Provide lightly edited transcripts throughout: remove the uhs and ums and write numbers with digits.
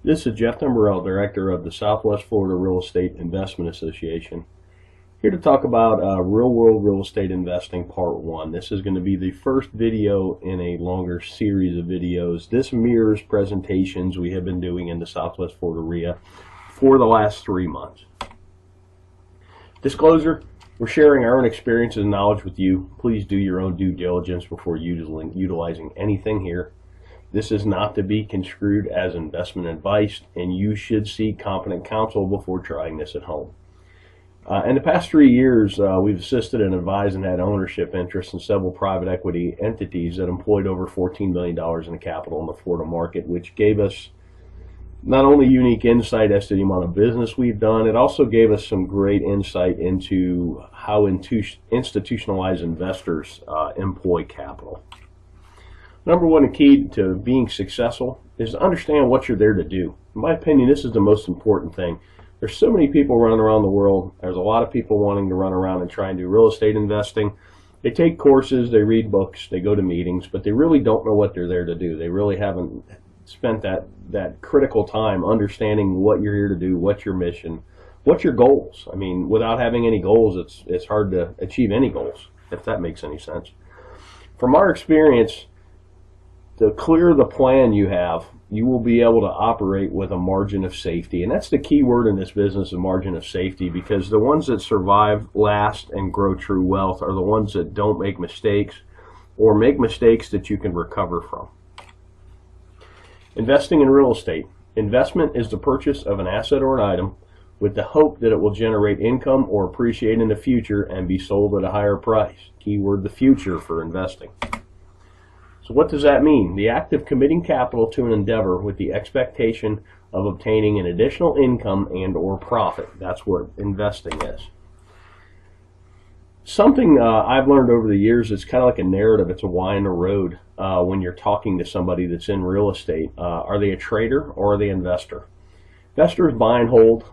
This is Jeff Timberell, Director of the Southwest Florida Real Estate Investment Association, here to talk about real-world real estate investing Part 1. This is going to be the first video in a longer series of videos. This mirrors presentations we have been doing in the Southwest Florida REIA for the last 3 months. Disclosure, we're sharing our own experiences and knowledge with you. Please do your own due diligence before utilizing anything here. This is not to be construed as investment advice, and you should seek competent counsel before trying this at home. In the past 3 years, we've assisted and advised and had ownership interests in several private equity entities that employed over $14 million in capital in the Florida market, which gave us not only unique insight as to the amount of business we've done, it also gave us some great insight into how institutionalized investors employ capital. Number one, the key to being successful is to understand what you're there to do. In my opinion, this is the most important thing. There's so many people running around the world. There's a lot of people wanting to run around and try and do real estate investing. They take courses, they read books, they go to meetings, but they really don't know what they're there to do. They really haven't spent that critical time understanding what you're here to do, what's your mission, what's your goals. I mean, without having any goals, it's hard to achieve any goals, if that makes any sense. From our experience, the clearer the plan you have, you will be able to operate with a margin of safety. And that's the key word in this business, a margin of safety, because the ones that survive, last, and grow true wealth are the ones that don't make mistakes or make mistakes that you can recover from. Investing in real estate. Investment is the purchase of an asset or an item with the hope that it will generate income or appreciate in the future and be sold at a higher price. Keyword, the future, for investing. So what does that mean? The act of committing capital to an endeavor with the expectation of obtaining an additional income and or profit. That's what investing is. Something I've learned over the years, it's kind of like a narrative. It's a why in the road when you're talking to somebody that's in real estate. Are they a trader or are they an investor? Investors buy and hold.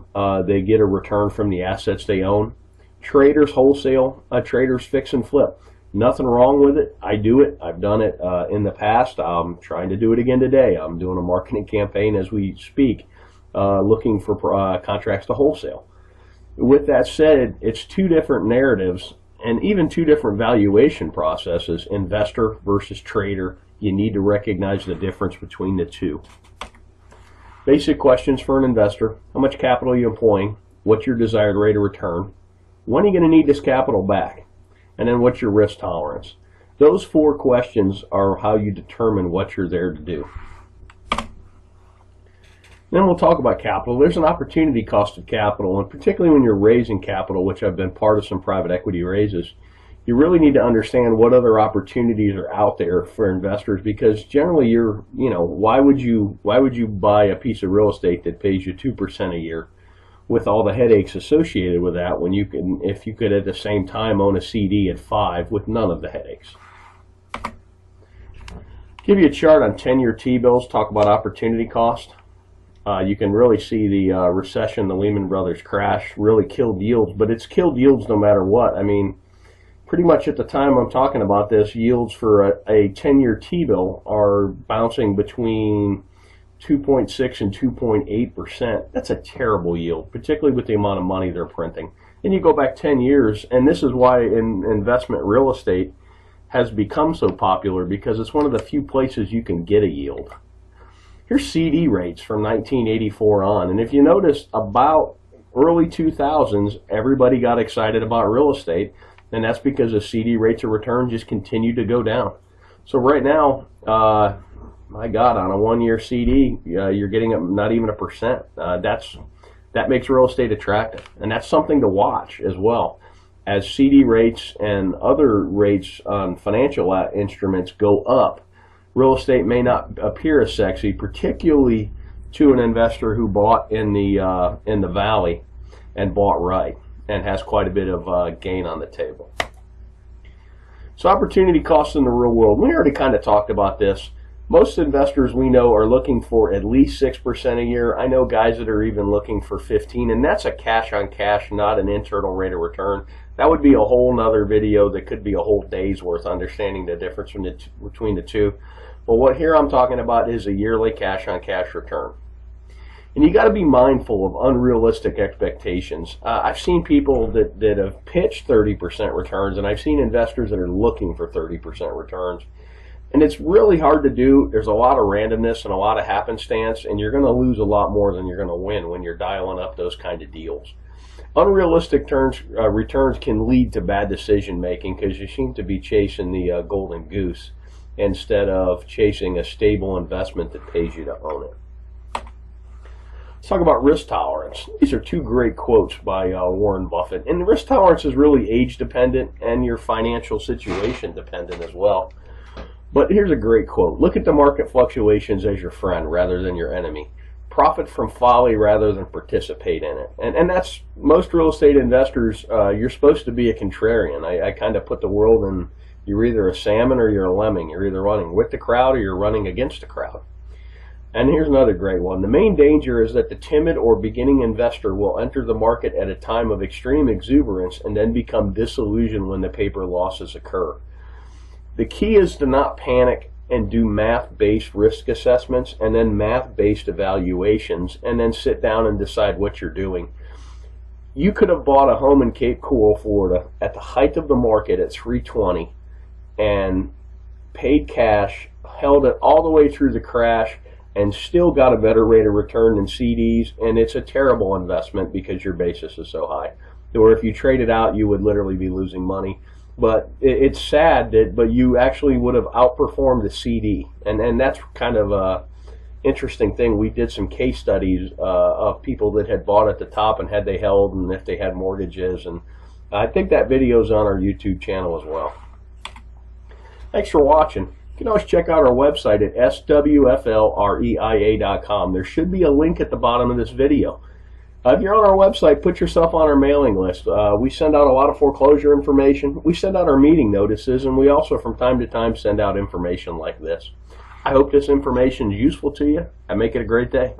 They get a return from the assets they own. Traders wholesale. Traders fix and flip. Nothing wrong with it. I do it. I've done it in the past. I'm trying to do it again today. I'm doing a marketing campaign as we speak, looking for contracts to wholesale. With that said, it's two different narratives and even two different valuation processes, investor versus trader. You need to recognize the difference between the two. Basic questions for an investor. How much capital are you employing? What's your desired rate of return? When are you going to need this capital back? And then what's your risk tolerance? Those 4 questions are how you determine what you're there to do. Then we'll talk about capital. There's an opportunity cost of capital, and particularly when you're raising capital, which I've been part of some private equity raises, you really need to understand what other opportunities are out there for investors, because generally why would you buy a piece of real estate that pays you 2% a year with all the headaches associated with that, when if you could at the same time own a CD at 5 with none of the headaches. Give you a chart on 10-year T-bills, talk about opportunity cost. You can really see the recession, the Lehman Brothers crash really killed yields, but it's killed yields no matter what. I mean, pretty much at the time I'm talking about this, yields for a 10-year T-bill are bouncing between 2.6 and 2.8%. That's a terrible yield, particularly with the amount of money they're printing. Then you go back 10 years, and this is why investment real estate has become so popular, because it's one of the few places you can get a yield. Here's CD rates from 1984 on, and if you notice, about early 2000s, everybody got excited about real estate, and that's because the CD rates of return just continued to go down. So right now, my God, on a 1-year CD, you're getting not even 1%. That makes real estate attractive, and that's something to watch as well. As CD rates and other rates on financial instruments go up, real estate may not appear as sexy, particularly to an investor who bought in the valley and bought right and has quite a bit of gain on the table. So opportunity costs in the real world. We already kind of talked about this. Most investors we know are looking for at least 6% a year. I know guys that are even looking for 15%, and that's a cash on cash, not an internal rate of return. That would be a whole nother video that could be a whole day's worth, understanding the difference between the two. But what here I'm talking about is a yearly cash on cash return. And you got to be mindful of unrealistic expectations. I've seen people that have pitched 30% returns, and I've seen investors that are looking for 30% returns. And it's really hard to do. There's a lot of randomness and a lot of happenstance, and you're going to lose a lot more than you're going to win when you're dialing up those kind of deals. Unrealistic returns can lead to bad decision making because you seem to be chasing the golden goose instead of chasing a stable investment that pays you to own it. Let's talk about risk tolerance. These are two great quotes by Warren Buffett. And risk tolerance is really age dependent and your financial situation dependent as well. But here's a great quote. Look at the market fluctuations as your friend rather than your enemy. Profit from folly rather than participate in it. And that's most real estate investors. You're supposed to be a contrarian. I kind of put the world in, you're either a salmon or you're a lemming. You're either running with the crowd or you're running against the crowd. And here's another great one. The main danger is that the timid or beginning investor will enter the market at a time of extreme exuberance and then become disillusioned when the paper losses occur. The key is to not panic and do math-based risk assessments and then math-based evaluations and then sit down and decide what you're doing. You could have bought a home in Cape Coral, Florida at the height of the market at $320 and paid cash, held it all the way through the crash, and still got a better rate of return than CDs, and it's a terrible investment because your basis is so high. Or if you trade it out, you would literally be losing money. But it's sad but you actually would have outperformed the CD, and that's kind of a interesting thing. We did some case studies of people that had bought at the top and had they held and if they had mortgages, and I think that video is on our YouTube channel as well. Thanks for watching. You can always check out our website at swflreia.com. There should be a link at the bottom of this video. If you're on our website, put yourself on our mailing list. We send out a lot of foreclosure information. We send out our meeting notices, and we also from time to time send out information like this. I hope this information is useful to you, and make it a great day.